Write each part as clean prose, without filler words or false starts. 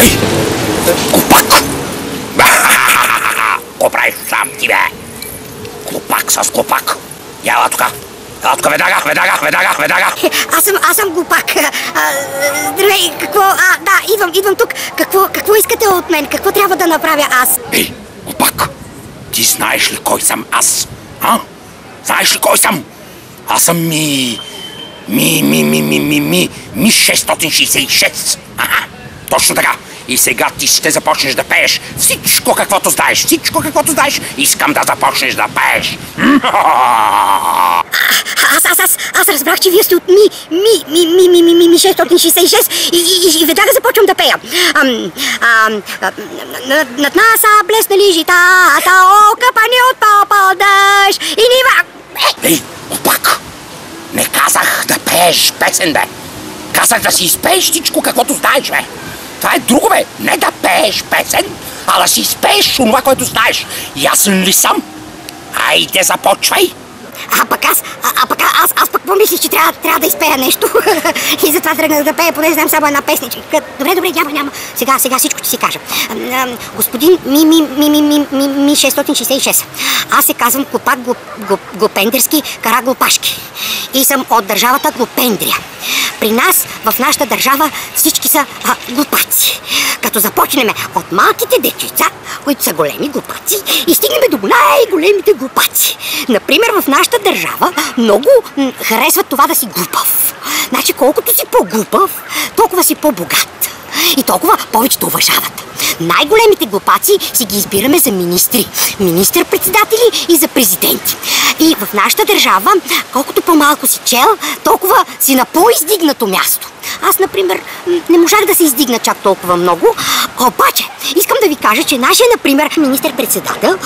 Ей! Глупак! Ко правиш сам ти, бе? Глупак с глупак. Яла тука. Ела тука веднага. Аз съм глупак. Здравей, какво? Да, идвам тук. Какво искате от мен? Какво трябва да направя аз? Ей, глупак! Ти знаеш ли кой съм аз? Знаеш ли кой съм? Аз съм Ми 666. Точно така. И сега ти ще започнеш да пееш всичко каквото знаеш. Искам да започнеш да пееш. Аз разбрах, че вие сте от Ми 666 и веднага започвам да пея. Над нас блеснали житата, окъпани от попъл дъжд и нива... Ей, глупак! Не казах да пееш песен, бе! Казах да си изпееш всичко каквото знаеш, бе! Това е друго, бе! Не да пееш песен, а да си изпееш онова, което знаеш. Ясен ли съм? Айде, започвай! Аз пък помислих, че трябва да изпея нещо. И затова тръгнах да пея, понеже знам само една песничка. Добре, няма. Сега всичко ще си кажа. Господин Ми 666. Аз се казвам Глупак Глупендерски Караглупашки. И съм от държавата Глупендрия. При нас, в нашата държава, всички са глупаци. Като започнем от малките дечица, които са големи глупаци, и стигнем до най-големите глупаци. Например, в нашата държава много харесват това да си глупав. Значи, колкото си по-глупав, толкова си по-богат. И толкова повече те уважават. Най-големите глупаци си ги избираме за министри, министър-председатели и за президенти. И в нашата държава, колкото по-малко си чел, толкова си на по-издигнато място. Аз, например, не можах да се издигна чак толкова много, обаче искам да ви кажа, че нашия, например, министър-председател,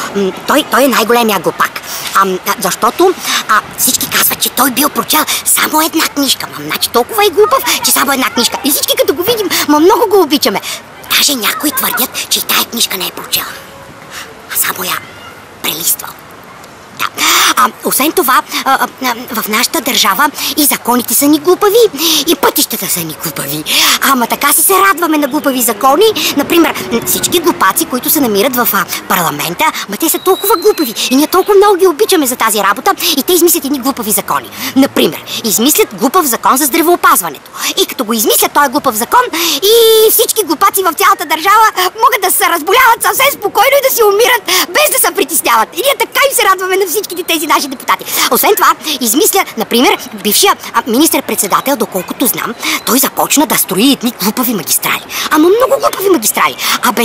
той е най-големия глупак. Защото всички казват, че той бил прочел само една книжка. Значи толкова е глупав, че само една книжка. И всички като го видим, много го обичаме. Даже някои твърдят, че и тая книжка не е прочел, а само я прелиствал. Освен това, в нашата държава и законите са ни глупави, и пътищата са ни глупави. Ама така си се радваме на глупави закони. Например, всички глупаци, които се намират в парламента, те са толкова глупави и ние толкова много ги обичаме за тази работа, и те измислят едни глупави закони. Например, измислят глупав закон за здравеопазването. И като го измислят този глупав закон, и всички глупаци в цялата държава могат да се разболяват съвсем спокойно и да си умират, без да се притесняват. И ние така им се радваме на всичките тези наши депутати. Освен това, измисля, например, бившия министър-председател, доколкото знам, той започна да строи едни глупави магистрали. Ама много глупави магистрали.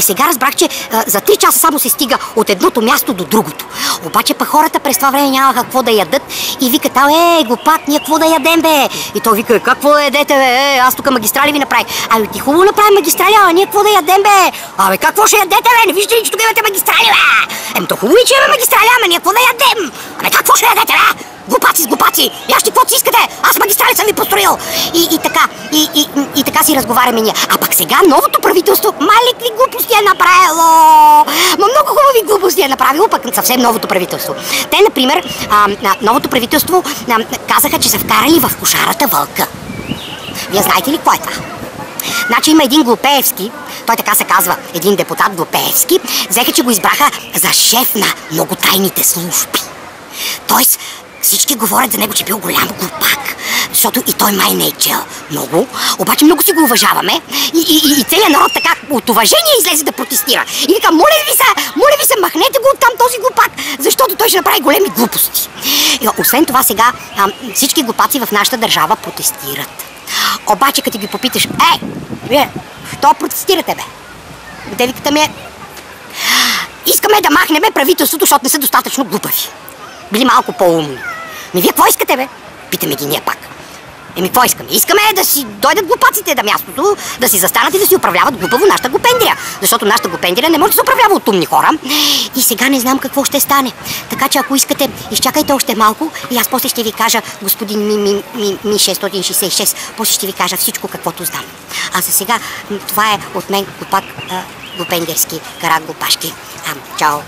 Сега разбрах, че за 3 часа само се стига от едното място до другото. Обаче пък хората през това време нямаха какво да ядат и викат: глупак, ние какво да ядем, бе? И той вика: какво ядете, бе? Аз тук магистрали ви направих. Ти хубаво направи магистрали, ние какво да ядем, бе? Какво ще ядете, бе? Не виждате ли, че тук имате магистрали, бе? То хубаво ли, че имаме магистрали, ние какво да ядем? Какво ще ядете, бе? Глупаци с глупаци! Ящи, каквото си искате! Аз магистрали съм ви построил! И така си разговаряме ние. Пък сега новото правителство, какви глупости е направило! Много хубави глупости е направило, пък съвсем новото правителство. Те, например, новото правителство казаха, че са вкарали в кошарата вълка. Вие знаете ли какво е това? Значи има един Глупеевски, той така се казва, един депутат Глупеевски, взеха, че го избраха за шеф на много тайните служби. Тоест, всички говорят за него, че бил голям глупак, защото и той май не е чел много, обаче много си го уважаваме и целият народ така от уважение излезе да протестира. И вика: моля ви се, махнете го оттам този глупак, защото той ще направи големи глупости. Освен това сега всички глупаци в нашата държава протестират. Обаче като ги попиташ: вие, що протестирате, бе? Те викат: искаме да махнем правителството, защото не са достатъчно глупави. Били малко по-умни. Вие какво искате, бе? Питаме ги ние пак. Какво искаме? Искаме да си дойдат глупаците на мястото, да си застанат и да си управляват глупаво нашата Глупендрия. Защото нашата Глупендрия не може да се управлява от умни хора. И сега не знам какво ще стане. Така че ако искате, изчакайте още малко и аз после ще ви кажа, господин Ми 666, после ще ви кажа всичко каквото знам. А за сега това е от мен Глупак Глупендерски Караглупашки. Чао.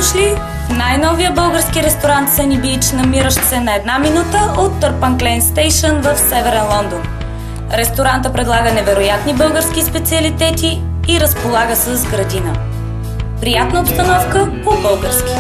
дошли в най-новия български ресторант Sunny Beach, намиращ се на 1 минута от Turpan Glen Station в Северен Лондон. Ресторанта предлага невероятни български специалитети и разполага с градина. Приятна обстановка по-български.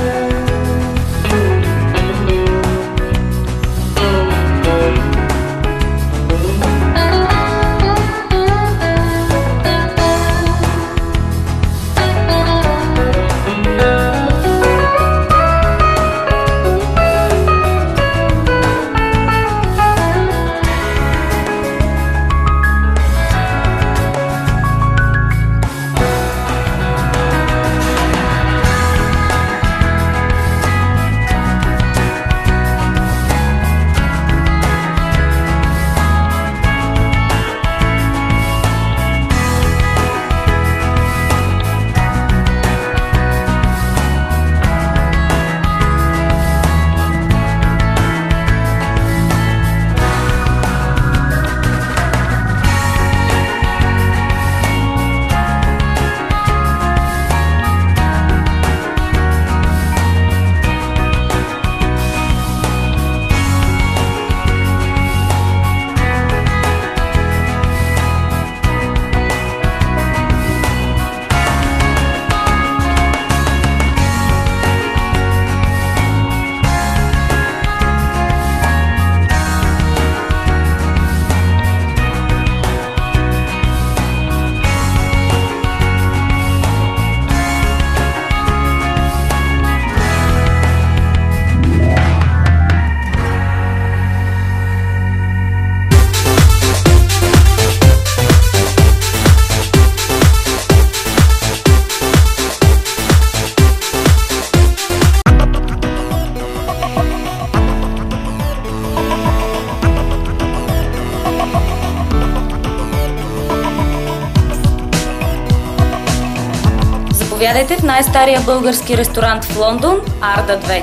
Заповядайте в най-стария български ресторант в Лондон – Арда 2.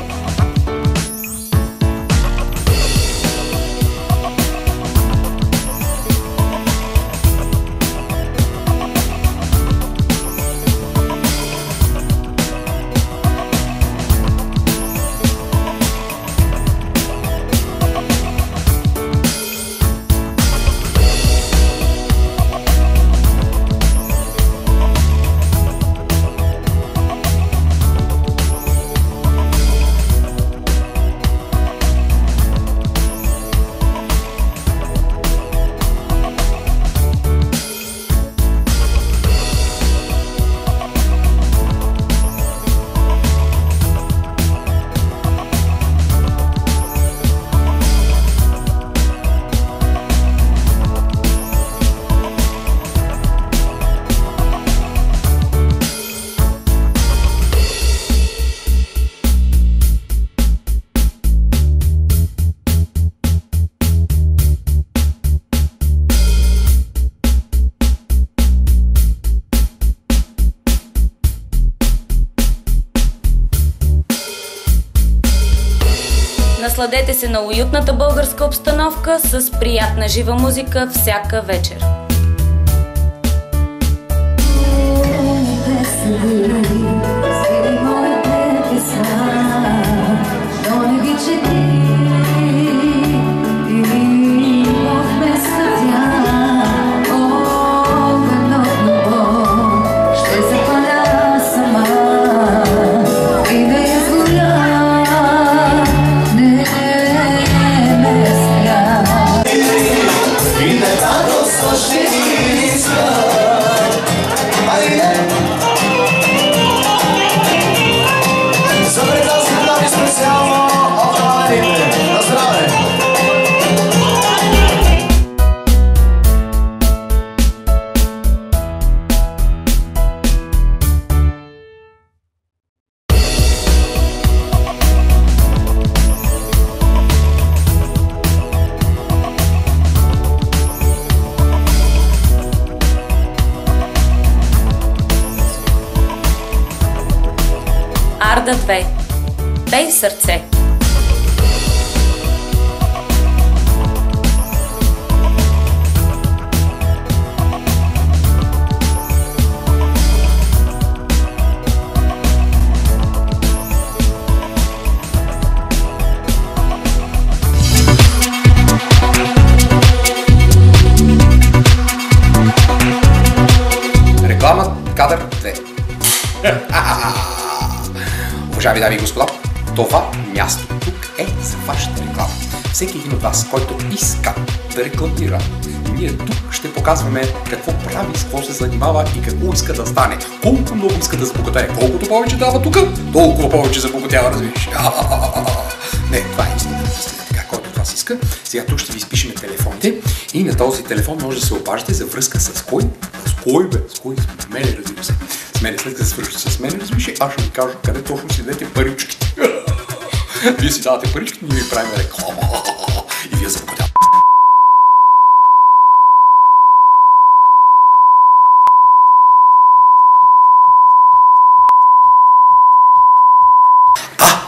Насладете се на уютната българска обстановка с приятна жива музика всяка вечер. Арда 2. Пей в сърце. Уважаеми дами и господа, това място тук е за вашата реклама. Всеки един от вас, който иска да рекламира, ние тук ще показваме какво прави, с какво се занимава и какво иска да стане. Колко много иска да забогатее. Колкото повече дава тук, толкова повече забогатява, разбираш. Не, това е истината. Така, който от вас иска. Сега тук ще ви изпишем телефоните и на този телефон може да се обаждате за връзка с кой? С кой, бе? С кой? С мене, разбира се. С мене, след като се свършите с мене, разбираш, аз ще ви кажа къде точно си дадете паричките. Вие си давате паричките, ние ви правим реклама. И вие забогатявате.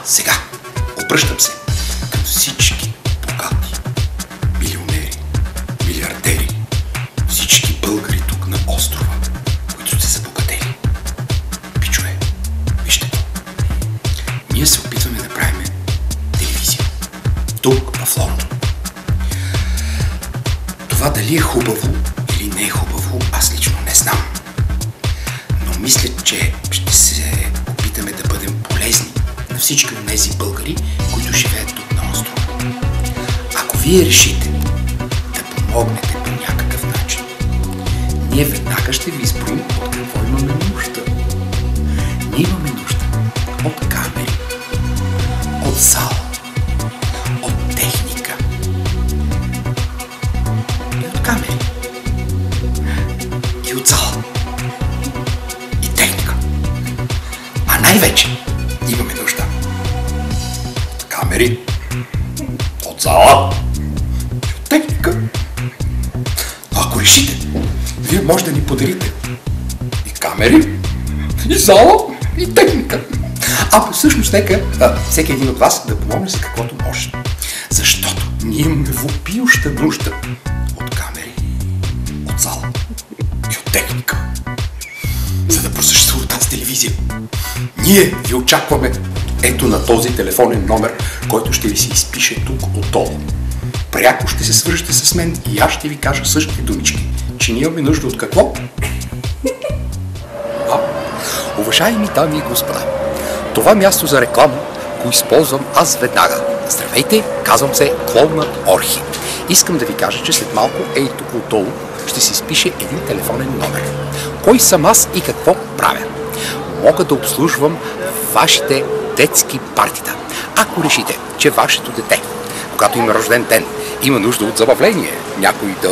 Сега обръщам се към всички богати милионери, милиардери, всички българи тук на острова, които сте забогатели. Пичове, вижте, ние се опитваме да правим телевизия тук в Лондон. Това дали е хубаво или не е хубаво, аз лично не знам. Но мисля, че ще се опитаме да бъдем полезни на всички от тези българи, които живеят тук на острова. Ако вие решите да помогнете по някакъв начин, ние веднага ще ви изброим от какво имаме нужда. Ние имаме нужда от камери, от зала, от техника и от камери. И от зала. И техника. А най-вече имаме нужда от камери, от зала и от техника. Но ако решите, вие може да ни подарите и камери, и зала, и техника. А всъщност нека всеки един от вас да помогне с каквото може. Защото ние имаме въпиюща нужда от камери, от зала и от техника. За да просъществува тази телевизия. Ние ви очакваме ето на този телефонен номер, който ще ви се изпише тук отдолу. Пряко ще се свържете с мен и аз ще ви кажа същите думички, че ние имаме нужда от какво? Уважаеми дами и господа, това място за реклама го използвам аз веднага. Здравейте, казвам се Клоунът Орхи. Искам да ви кажа, че след малко ей тук отдолу ще се изпише един телефонен номер. Кой съм аз и какво правя? Мога да обслужвам вашите детски партита. Ако решите, че вашето дете, когато има рожден ден, има нужда от забавление, някой да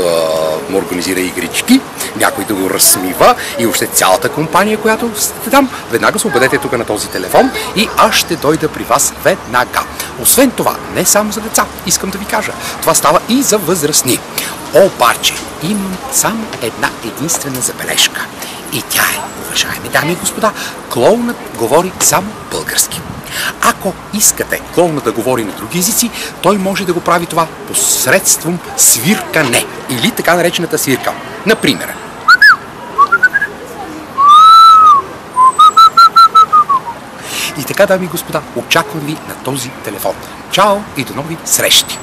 му организира игрички, някой да го разсмива и въобще цялата компания, която сте там, веднага се обадете тук на този телефон и аз ще дойда при вас веднага. Освен това, не само за деца, искам да ви кажа, това става и за възрастни. Обаче, имам само една единствена забележка. И тя е, уважаеми дами и господа, клоунът говори само български. Ако искате клоунът да говори на други езици, той може да го прави това посредством свиркане или така наречената свирка. Например, и така, дами и господа, очаквам ви на този телефон. Чао и до нови срещи!